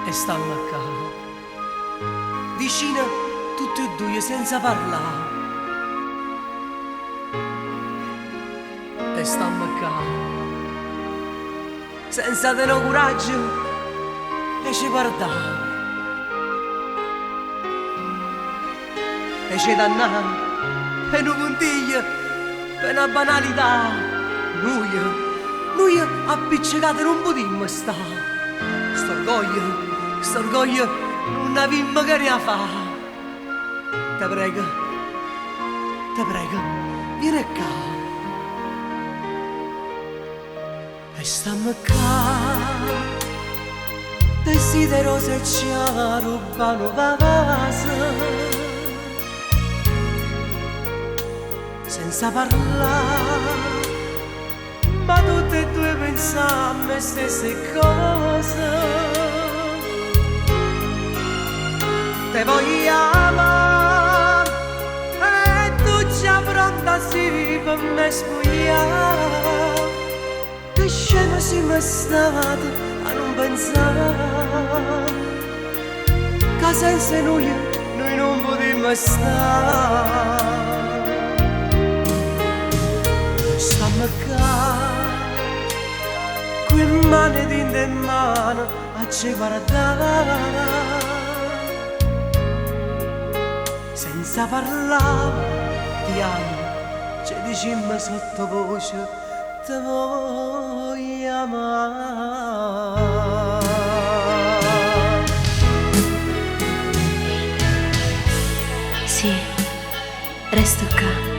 e stanno a casa, vicino tutti e due senza parlare, e stanno a casa, senza tenere coraggio e ci guardare, e ci dannare, e non puntiglia per una banalità, noi appiccicati non potremmo stare. St'orgoglio non avimmo che ne fa. Te prego, vieni qua. E stammo qua, desideroso e ci rubano vasa, senza parlare. Ma tutte e due pensiamo le stesse cose. Te voglio amare e tu già pronta sì per me spogliare. Che scema siamo stati a non pensare che senza noi non potremmo stare. Stiamo qua, qui mani in mano a ci guardare, senza parlare, ti amo, ci diciamo sottovoce, ti voglio amare. Sì, resto qua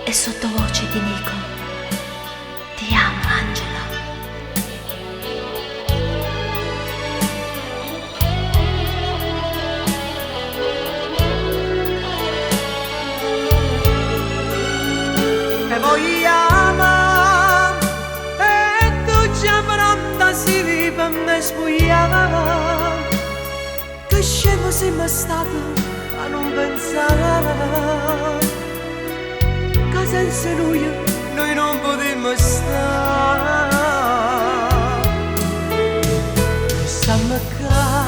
e sottovoce ti dico, ti amo Angela. Te voglio amare e tu già pronta sì per me spogliare. Che scemo siamo stati a non pensare che senza noi non potremmo stare. Stiamo qua,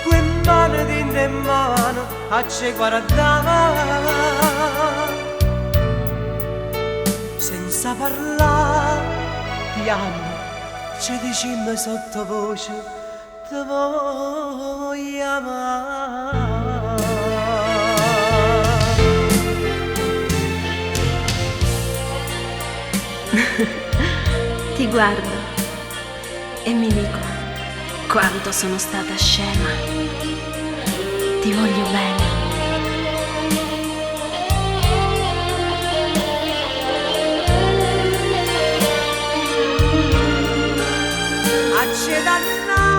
quei mani in mano a ci guardare, senza parlare, ti amo, ci diciamo sottovoce, ti voglio amare. Ti guardo e mi dico quanto sono stata scema. Ti voglio bene. A ci dannare